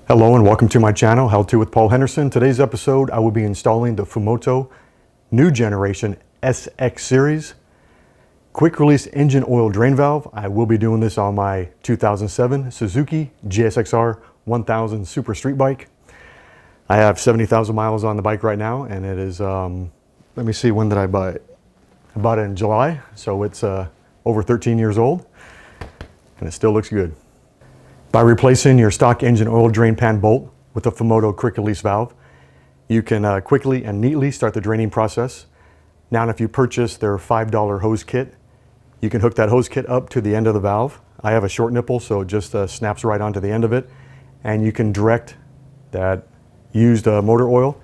Hello and welcome to my channel, How To with Paul Henderson. Today's episode, I will be installing the Fumoto new generation SX series quick release engine oil drain valve. I will be doing this on my 2007 Suzuki GSX-R 1000 Super Street Bike. I have 70,000 miles on the bike right now, and it is, let me see, when did I buy it? I bought it in July, so it's over 13 years old, and it still looks good. By replacing your stock engine oil drain pan bolt with the Fumoto quick release valve, you can quickly and neatly start the draining process. Now, if you purchase their $5 hose kit, you can hook that hose kit up to the end of the valve. I have a short nipple, so it just snaps right onto the end of it, and you can direct that used motor oil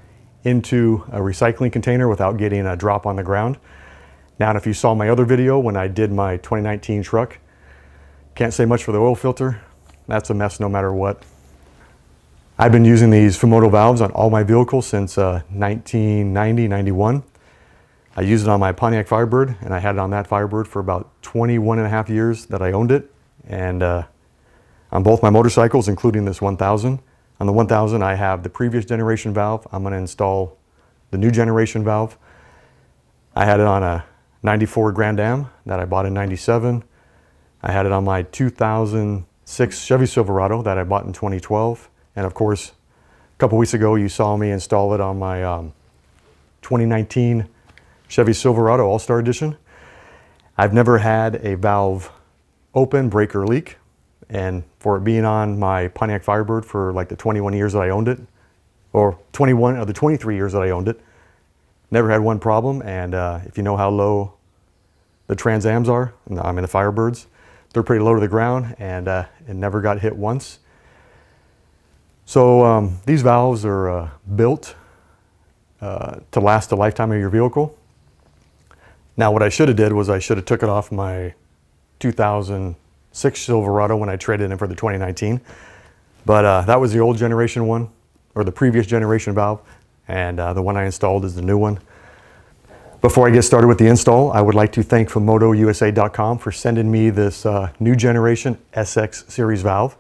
into a recycling container without getting a drop on the ground. Now, if you saw my other video when I did my 2019 truck, can't say much for the oil filter. That's a mess no matter what. I've been using these Fumoto valves on all my vehicles since 1990, 91. I used it on my Pontiac Firebird, and I had it on that Firebird for about 21 and a half years that I owned it. And on both my motorcycles, including this 1000. On the 1000, I have the previous generation valve. I'm going to install the new generation valve. I had it on a 94 Grand Am that I bought in 97. I had it on my 2006 Chevy Silverado that I bought in 2012. And of course, a couple weeks ago, you saw me install it on my 2019 Chevy Silverado All-Star Edition. I've never had a valve open, break, or leak. And for it being on my Pontiac Firebird for like the 21 years that I owned it, or 21 of the 23 years that I owned it, never had one problem. And if you know how low the Trans Ams are, I mean the Firebirds, they're pretty low to the ground, and it never got hit once. So these valves are built to last the lifetime of your vehicle. Now, what I should have did was I should have took it off my 2006 Silverado when I traded in for the 2019. But that was the old generation one, or the previous generation valve, and the one I installed is the new one. Before I get started with the install, I would like to thank FumotoUSA.com for sending me this new generation SX series valve.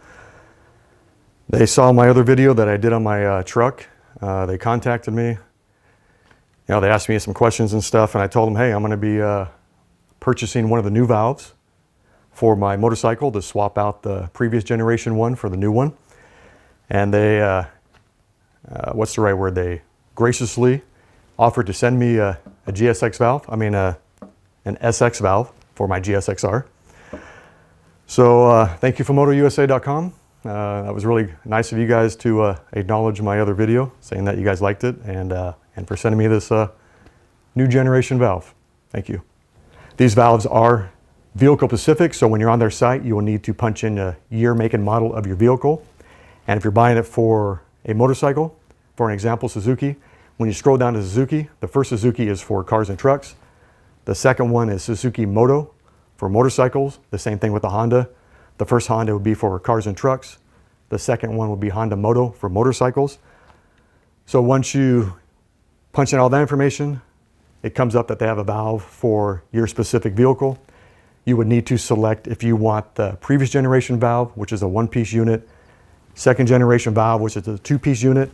They saw my other video that I did on my truck. They contacted me. You know, they asked me some questions and stuff, and I told them, hey, I'm going to be purchasing one of the new valves for my motorcycle to swap out the previous generation one for the new one. And they, what's the right word? They graciously offered to send me a GSX valve, an SX valve for my GSX-R. So thank you, FumotoUSA.com. That was really nice of you guys to acknowledge my other video, saying that you guys liked it, and for sending me this new generation valve. Thank you. These valves are vehicle specific, so when you're on their site, you will need to punch in a year, make, and model of your vehicle. And if you're buying it for a motorcycle, for an example, Suzuki, when you scroll down to Suzuki, the first Suzuki is for cars and trucks. The second one is Suzuki Moto for motorcycles. The same thing with the Honda. The first Honda would be for cars and trucks. The second one would be Honda Moto for motorcycles. So once you punch in all that information, it comes up that they have a valve for your specific vehicle. You would need to select if you want the previous generation valve, which is a one-piece unit, second generation valve, which is a two-piece unit.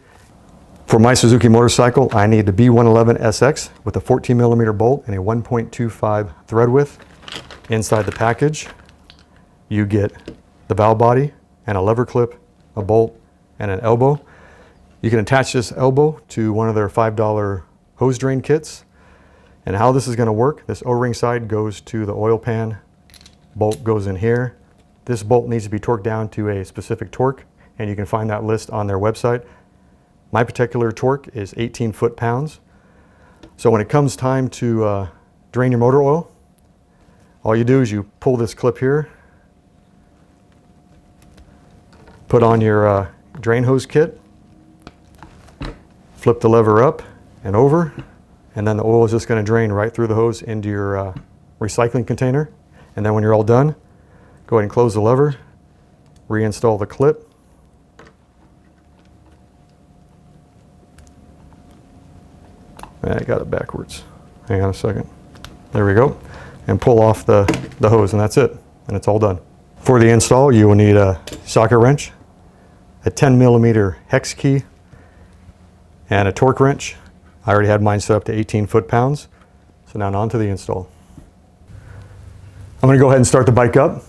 For my Suzuki motorcycle, I need the B111 SX with a 14mm bolt and a 1.25 thread width. Inside the package, you get the valve body and a lever clip, a bolt, and an elbow. You can attach this elbow to one of their $5 hose drain kits. And how this is going to work, this O-ring side goes to the oil pan, bolt goes in here. This bolt needs to be torqued down to a specific torque, and you can find that list on their website. My particular torque is 18 foot-pounds. So when it comes time to drain your motor oil, all you do is you pull this clip here, put on your drain hose kit, flip the lever up and over, and then the oil is just going to drain right through the hose into your recycling container. And then when you're all done, go ahead and close the lever, reinstall the clip. I got it backwards. Hang on a second. There we go. And pull off the hose, and that's it. And it's all done. For the install, you will need a socket wrench, a 10mm hex key, and a torque wrench. I already had mine set up to 18 foot-pounds. So now on to the install. I'm going to go ahead and start the bike up.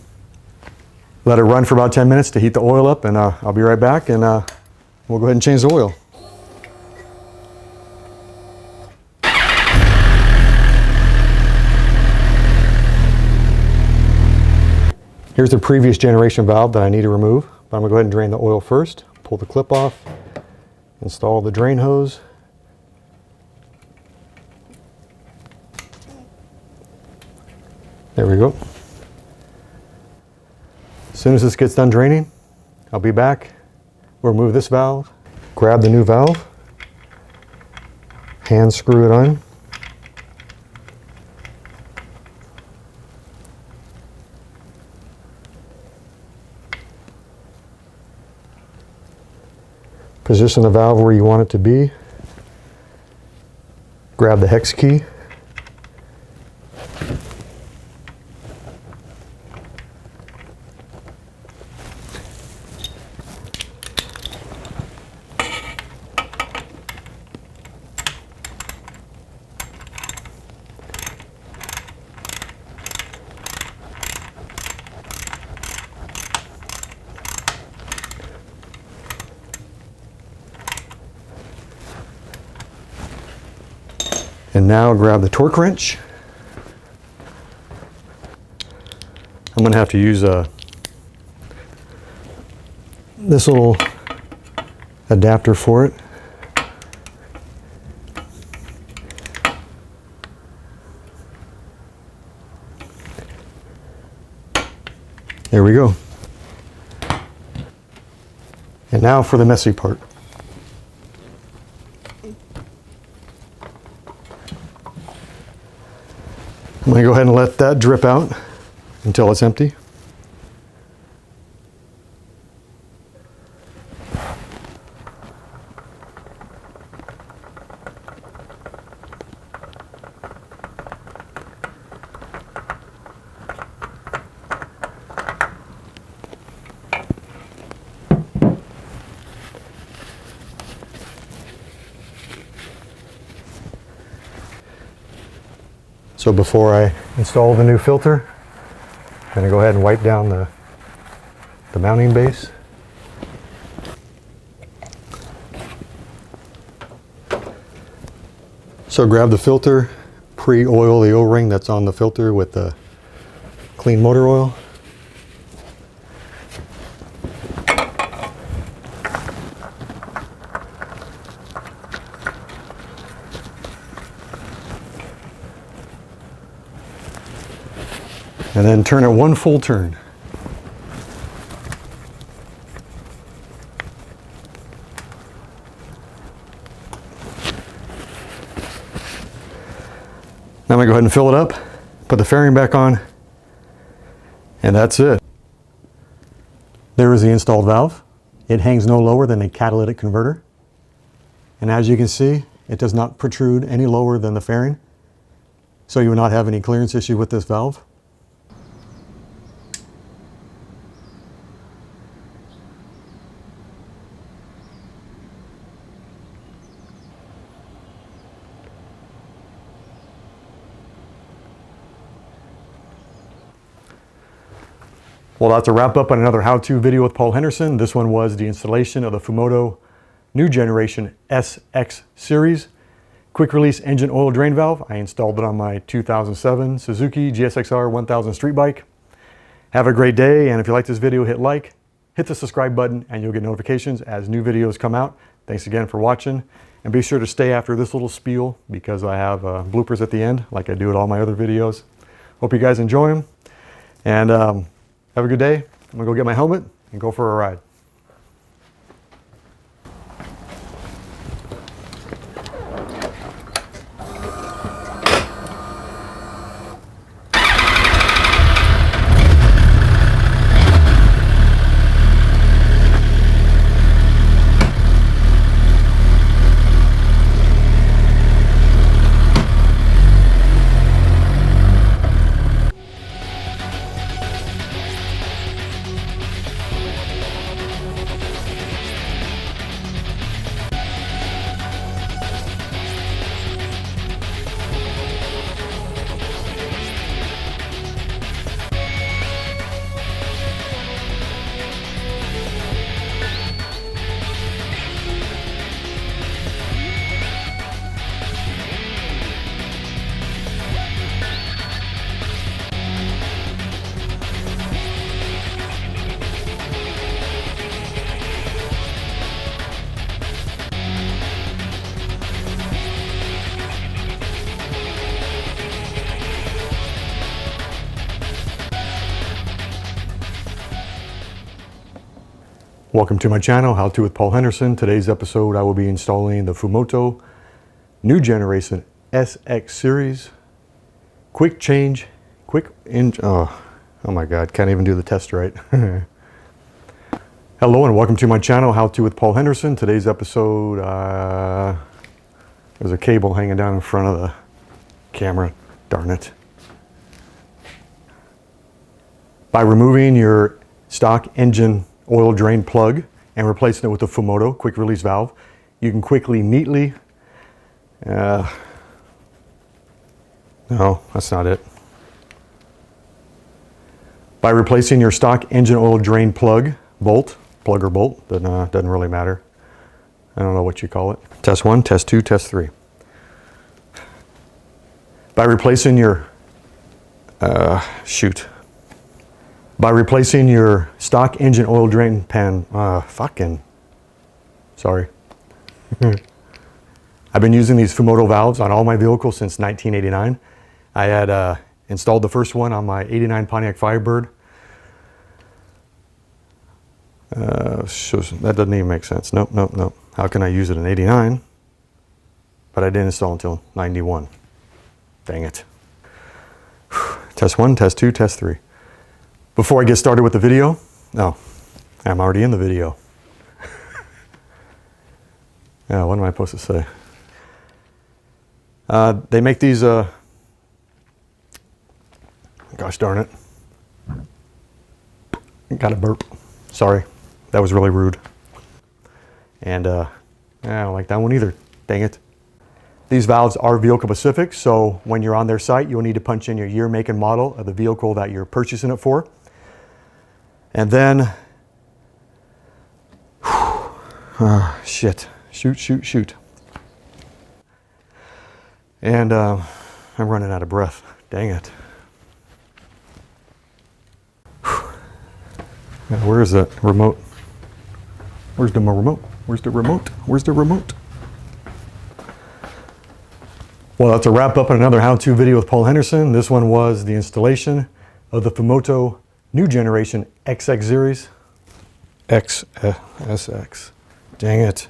Let it run for about 10 minutes to heat the oil up, and I'll be right back, and we'll go ahead and change the oil. Here's the previous generation valve that I need to remove, but I'm going to go ahead and drain the oil first. Pull the clip off, install the drain hose. There we go. As soon as this gets done draining, I'll be back. We'll remove this valve, grab the new valve, hand screw it on. Position the valve where you want it to be. Grab the hex key. And now grab the torque wrench. I'm going to have to use this little adapter for it. There we go. And now for the messy part. I'm going to go ahead and let that drip out until it's empty. So before I install the new filter, I'm going to go ahead and wipe down the mounting base. So grab the filter, pre-oil the O-ring that's on the filter with the clean motor oil. And then turn it one full turn. Now I'm going to go ahead and fill it up, put the fairing back on, and that's it. There is the installed valve. It hangs no lower than a catalytic converter. And as you can see, it does not protrude any lower than the fairing. So you will not have any clearance issue with this valve. Well, that's a wrap up on another how-to video with Paul Henderson. This one was the installation of the Fumoto new generation SX series quick release engine oil drain valve. I installed it on my 2007 Suzuki GSX-R 1000 street bike. Have a great day, and if you like this video, hit like, hit the subscribe button, and you'll get notifications as new videos come out. Thanks again for watching, and be sure to stay after this little spiel because I have bloopers at the end like I do at all my other videos. Hope you guys enjoy them, and have a good day. I'm gonna go get my helmet and go for a ride. Welcome to my channel, How To with Paul Henderson. Today's episode I will be installing the Fumoto new generation SX series. Quick change, oh my God, can't even do the test right. Hello and welcome to my channel, How To with Paul Henderson. Today's episode, there's a cable hanging down in front of the camera, darn it. By removing your stock engine oil drain plug and replacing it with the Fumoto quick release valve, you can quickly, neatly, no, that's not it. By replacing your stock engine oil drain plug or bolt, but doesn't really matter. I don't know what you call it. Test 1, test 2, test 3. By replacing your, by replacing your stock engine oil drain pan, sorry. I've been using these Fumoto valves on all my vehicles since 1989. I had installed the first one on my 89 Pontiac Firebird. That doesn't even make sense. Nope. How can I use it in 89? But I didn't install until 91. Dang it. Test 1, test 2, test 3. Before I get started with the video, I'm already in the video. Yeah, what am I supposed to say? They make these, gosh darn it. Got a burp. Sorry, that was really rude. And I don't like that one either, dang it. These valves are vehicle specific, so when you're on their site, you'll need to punch in your year, make, and model of the vehicle that you're purchasing it for. And then, shoot. And I'm running out of breath, dang it. Now, where is that remote? Where's the remote? Where's the remote? Where's the remote? Well, that's a wrap up on another how-to video with Paul Henderson. This one was the installation of the Fumoto new generation XX series. SX. Dang it.